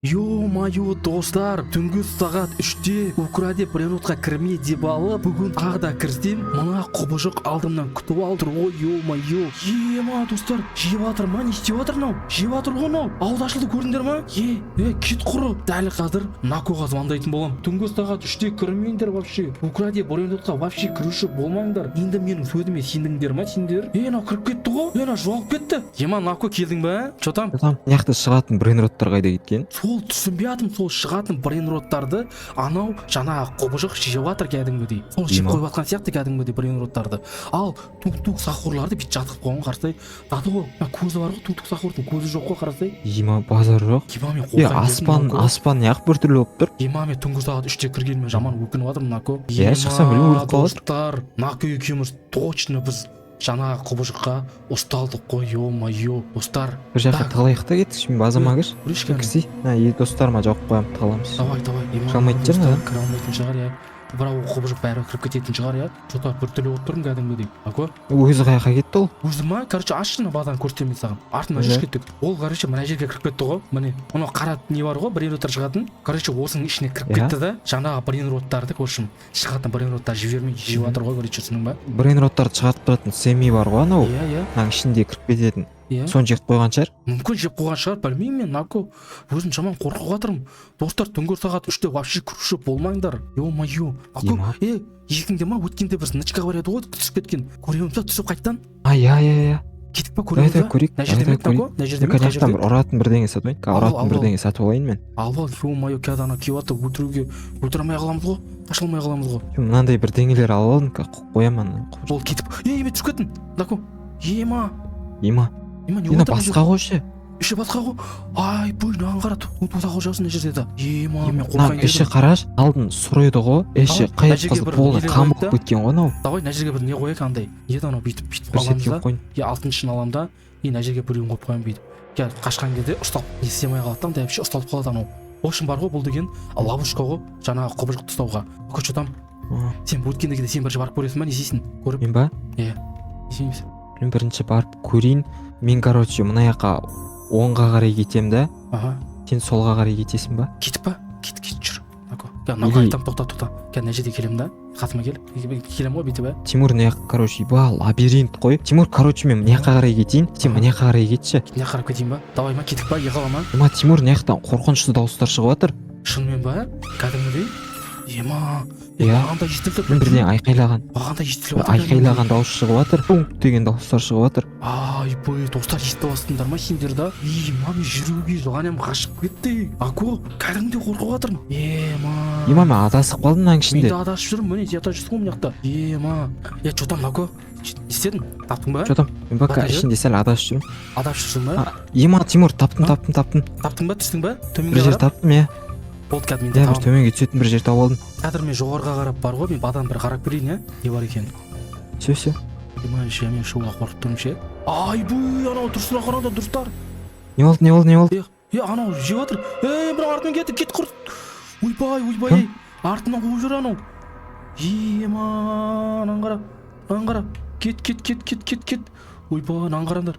Ё-моё, достар, түнгі сағат 3-те украде бренотқа кірме деп алып, бүгін тағы да кірсем, мына құбыжық алдымнан күтіп алды ғой, ё-моё. Ема, достар, жеп жатыр ма? Не істеп жатыр мынау? Жеп жатыр ғой мынау. Ауыз ашылды, көрдіңдер ма? Кет құры. Дәл қазір Накоға звондайтын болам. Түнгі сағат 3-те кірмеңдер вообще. Украде бренотқа вообще кіруші болмаңдар. Енді менің сөзіме сендіңдер ма, сендер? Мынау кіріп кетті ғой. Мынау жоғалып кетті. Ема, Нако келдің ба? Чотам? Яқты шығатын брейнроттар қайда кеткен? Сол түсінбей атым, сол шығатын брейнроттарды анау жаңағы құбыжық жеп жатыр кәдімгідей. Сол жеп қойып жатқан сияқты кәдімгідей брейнроттарды. Ал тук-тук сахурларды бүйтіп жатқызып қойған, қарасай. Дады ғой, көзі бар ғой, тук-тук сахурдың көзі жоқ қой, қарасай. Ема, базар жоқ. Ема, мен қорқайын. Аспан неғып біртүрлі болып тұр? Ема, мен түнгі сағат 3-те кіргеніме жаман өкініп жатырмын, Нако. Шықсам өлім өліп қалады. Достар, Нако екеуміз точно біз жаңағы құбыжыққа ұсталдық қой, ё-моё, достар. Бір жаққа тығылайық та кетсік, мен базама кіш. Кірсей. Достарыма жауып қоямын, тығыламыз. Давай, Қалмайтын шығар, кіре алмайтын шығар, иә. Бірақ ол құбыжық бәрі кіріп кететін шығар, иә. Жота біртүрлі болып тұрмын кәдімгідей. Нако? Өзі қаяққа кетті ол? Өзі ма? Короче, ашшыны базаны көрсетемін саған. Артына жүріп кеттік. Ол, короче, мына жерге кіріп кетті ғой. Міне, оны қара не бар ғой, брейнроттар шығатын. Короче, осының ішіне кіріп кетті да, жаңағы брейнроттарды, көршім, шығатын брейнроттар жібермей жеп жатыр ғой, короче, түсінің ба? Брейнроттарды шығарып тұратын Семи бар ғой анау. Иә. Аның ішінде кіріп кететін. Иә. Соны жеп қойған шығар. Мүмкін жеп қойған шығар, білмеймін мен, Нако. Өзім жаман қорқып жатырмын. Достар, түнгі сағат 3-те вообще кіруші болмаңдар. Ё-моё. Нако, есіңде ма, өткенде бір нычка бар еді ғой, түсіп кеткен. Көремін ба, түсіп қайттан? Иә. Кетіп па, көремін ба? Көрейік. Мына жерде ме, Нако? Мына жерде ме? Коньяктан бір ұратын бірдеңе сатып алайын. Ұратын бірдеңе сатып алайын мен. Ал, ё-моё, қазір ана кеп жатыр, өлтіре алмай қаламыз ғой, таша алмай қаламыз ғой. Мынандай бірдеңелер алып алдым, қоямын. Ол кетіп, еме түсіп кеттің, Нако. Ема, не енді басқа ғой ше. Іші басқа ғой. Ай, бұй, наған қара, тұтақ ол жасын жерде да. Ема, мен қорқайын дедім. Іші қараш, алдын сұрайды ғой, іші қайып қызып болды, қан болып кеткен ғой анау. Давай, мына жерге бір не қояйық андай. Еді анау бүйтіп аламыз да. Алтыншын алам да, мына жерге біреуін қойып қоямын бүйтіп. Қашқан кезде ұсталып не істемей қалады да, вообще ұсталып қалады анау. Ошын бар ғой, бұл деген ловушка ғой, жаңағы құбыжықты ұстауға. Көчетам. Сен өткенде сен бірінші барып көресің ба, не істейсің? Көріп? Мен ба? Иә. Несейміз? Мен бірінші барып көрейін. Мен, короче, мына жаққа оңға қарай кетем да. Сен солға қарай кетесің ба? Кетіп па? Кет, жүр. Нако айтам, тоқта. Мына жерде келем да. Қасыма кел. Келем ғой бүйтіп, Тимур мына жаққа, короче, лабиринт қой. Тимур, короче, мен мына жаққа қарай кетейін. Сен мына жаққа қарай кетші. Мына қарап кетейін ба? Давай ма, кетіп па, еқала ма? Ема, Тимур мына жақтан қорқынышты дауыстар шығып жатыр. Шынымен ба? Кәдімгідей? Ема, бағанда естілді. Мен бірден айқайлаған. Бағанда естіліп жатыр. Айқайлаған дауыс шығып жатыр. Пункт деген дауыстар шығып жатыр. Ай, бой, достар, естіп жатсыңдар ма сендер да? Мами жүруге жыланем қашып кетті. Ако, кәдімгідей қорқып жатырмын. Ема, мен адасып қалдым мынаның ішінде. Мен де адасып жүрмін, міне зията жүрсің ғой мына жақта. Ема, чотам, Нако, не істедің? Таптың ба? Чотам, мен бака ішінде сәл адасып жүрмін. Адасып жүрсің ба? Ема, Тимур, таптым. Таптың ба, түстің ба? Бір жер таптым, иә. Болды, кәдімгі мен де бір төменге түсетін бір жер тауып алдым. Қазір мен жоғарыға қарап бар ғой, мен бадан бір қарап көрейін, не бар екен. Сөз. Мен шығуға қорқып тұрмын ше. Ай, бұй, анау дұрысырақ қараңдар, дұрыстар. Не болды? Анау жеп жатыр. Бірақ артынан кет құрт. Ойбай, артынан қуып жүр анау. Ема, нан қара. Кет. Ойбай, нан қараңдар.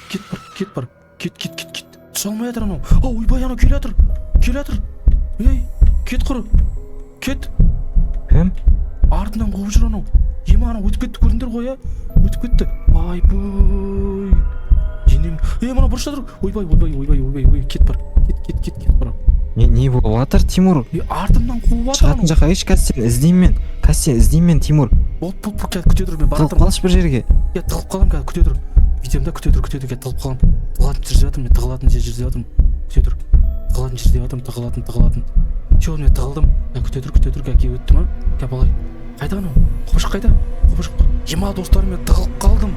Кет бар. Түсе алмай жатыр анау. Ойбай, анау келе жатыр. Кет құры. Кет. Артынан қуып жүр анау. Ема, анау өтіп кетті, көрдіңдер ғой, өтіп кетті. Ай, бұй. Енем. Мана бұрышта тұр. Ойбай, кет бар. Не болып жатыр, Тимур? Артымнан қуып жатыр. Шығатын жаққа еш, қазір іздеймін мен, Тимур. Болды, күте тұр, мен баратым. Тығылып қалшы бір жерге. Тығылып қалам, қазір күте тұр. Бүйтем да, күте тұр, тығылып қалам. Тығылатын жер жүріп жатырмын. Күте тұр. Тығылатын жер жүріп жатырмын, тығылатын. Все, мен тығылдым. Күте тұр, кәке өтті ма? Балай. Қайда анау? Құбыжық қайда? Ема, достарым, мен тығылып қалдым.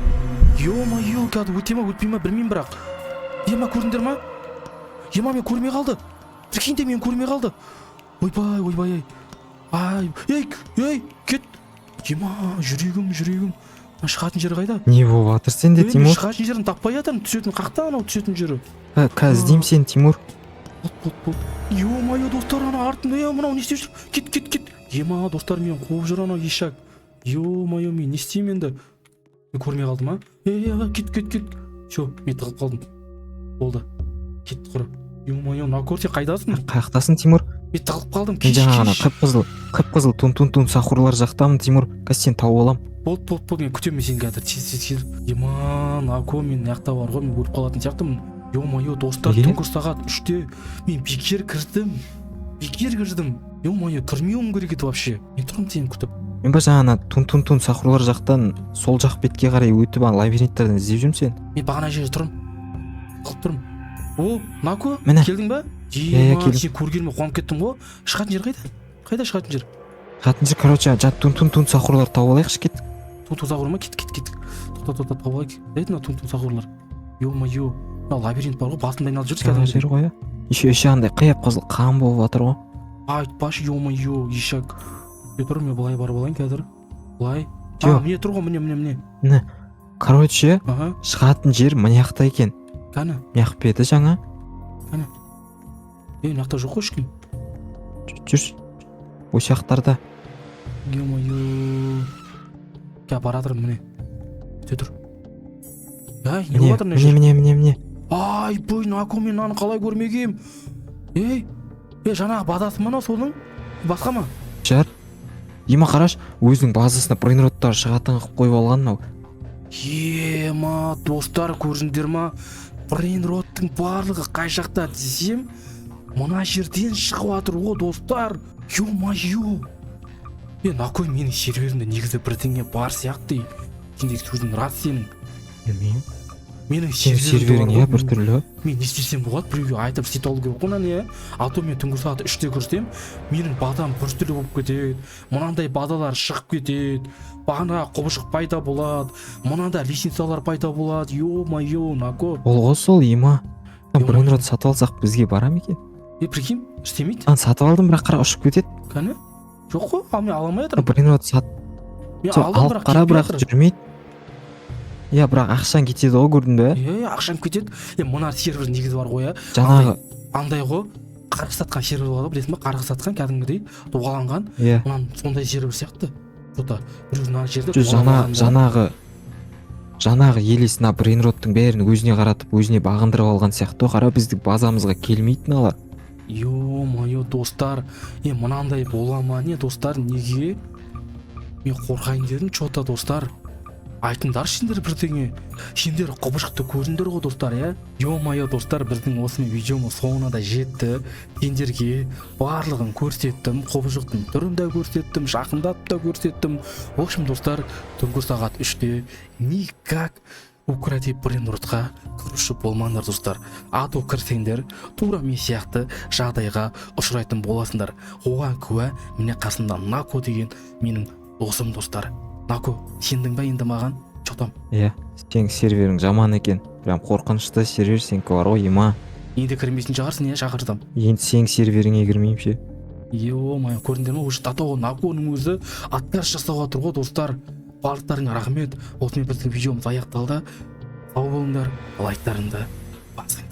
Ё-моё, қазір өте ма, өтпей ма, білмеймін бірақ. Ема, көрдіңдер ма? Ема, мен көрмей қалды. Біркенде мен көрмей қалды. Ойбай. Ей, кет. Ема, жүрегім. Шығатын жері қайда? Не болып жатыр сенде, Тимур? Шығатын жерін таппай жатырмын, түсетін қақта анау түсетін жері. Қазір іздеймін сен, Тимур. Болды. Ё-моё, достар, ана артында, мынау не істеп жүр? Кет. Ема, достар, мен қуып жүр анау ешак. Ё-моё, мен не істеймін енді? Мен көрмей қалдым, кет. Все, мен тығылып қалдым. Болды. Кет құры. Ё-моё, Нако, сен қайдасың? Қаяқтасың, Тимур? Мен тығылып қалдым. Мен жаңа ғана қып-қызыл тун сахурлар жақтамын, Тимур. Қазір сені тауып алам. Болды, мен күтемін сені қазір. Тез. Ема, Нако, мен мына бар ғой, мен өліп қалатын сияқтымын. Ё-моё, достар, түнгі сағат 3-те мен бекер кірдім. Ё-моё, кірмеуім керек еді вообще. Мен тұрмын сені күтіп. Мен ба жаңа тун сахурлар жақтан сол жақ бетке қарай өтіп ана лабиринттерден іздеп жүрмін сені. Мен бағана жерде тұрмын. О, Нако, міне. келдің ба? келдім. Сен көргеніме қуанып кеттім ғой. Шығатын жер қайда? Қайда шығатын жер? Короче, тун сахурлар тауып алайықшы, кет. Тун сахур ма? Кет. Тауып алайық. Қайда мына тун сахурлар? Ё-моё, мына лабиринт бар ғой, басында айналып жүрсіз Жаңа жер ғой. Еще андай қияп қызыл қан болып жатыр ғой. Айтпашы, ё-моё, ешак. Тұр, мен былай барып алайын қазір. Былай. Міне тұр ғой, міне. Короче, шығатын жер мына жақта екен. Қане? Мына жақ беті жаңа. Қане? Мына жақта жоқ қой ешкім. Жүрші. Осы жақтарда. Ё-моё. Бара жатырмын, міне. Тұр. Не болып жатыр мына жер? Міне. Айбой, Нако, мен мынаны қалай көрмегем? Жаңағы базасы ма соның? Басқа ма? Жар. Ема қараш, өзінің базасына брейнроттар шығатын қылып қойып алған мынау. Ема, достар, көрдіңдер ма? Брейнроттың барлығы қай жақта десем, мына жерден шығып жатыр ғой, достар. Ё-моё. Нако, менің серверімде негізі бірдеңе бар сияқты. Сендегі сөзің рас сенің. Білмеймін. Менің серверің бір түрлі. Мен не істесем болады, біреуге айтып істете алу керек қой, не? А то мен түнгі сағат 3-те кірсем, менің базам бір түрлі болып кетеді. Мынандай базалар шығып кетеді. Бағана құбыжық пайда болады. Мынада лестницалар пайда болады. Ё-моё, Нако. Ол ғой сол, Ема. Брейнрот сатып алсақ бізге бара ма екен? Прикинь, істемейді. Сатып алдым, бірақ қара ұшып кетеді. Кәне? Жоқ қой, ал мен ала алмай жатырмын. Брейнрот алып қара, бірақ жүрмейді. Бірақ ақшаң кетеді ғой, көрдің бе? Ақшам кетеді. Мына сервер негізі бар ғой, жаңағы андай ғой, қарғыс сатқан сервер болады, білесің ба? Қарғыс сатқан, кәдімгідей доғаланған. Мынан сондай сервер сияқты. Жота, біреу мына жерде жаңағы елесін брейнроттың бәрін өзіне қаратып, өзіне бағындырып алған сияқты. Қара, біздің базамызға келмейтін алар. Ё-моё, достар, мынандай бола ма не, достар, неге? Мен қорқайын дедім, жота, достар. Айтыңдар сендер бірдеңе. Сендер құбыжықты көрдіңдер ғой, достар, Ё-моё, достар, біздің осымен видеомыз соңына да жетті. Сендерге барлығын көрсеттім, құбыжықтың түрін де көрсеттім, жақындап та көрсеттім. В общем, достар, түнгі сағат 3-те никак украдив брейнротқа кіруші болмаңдар, достар. А то кірсеңдер, тура мен сияқты жағдайға ұшырайтын боласыңдар. Оған куә міне қасымда Нако деген менің досым, достар. Нако, сендің ба енді маған? Чотам. Сенің серверің жаман екен. Прям қорқынышты сервер сенікі бар ғой, Ема. Енді кірмесін шығарсын, шақырдым. Енді сенің серверіңе кірмеймін ше. Ё-моё, көрдіңдер ме? Уже татау Наконың өзі отказ жасауға тұр ғой, достар. Барлықтарыңа рахмет. Осымен біздің видеомыз аяқталды. Сау болыңдар, лайктарыңды басың.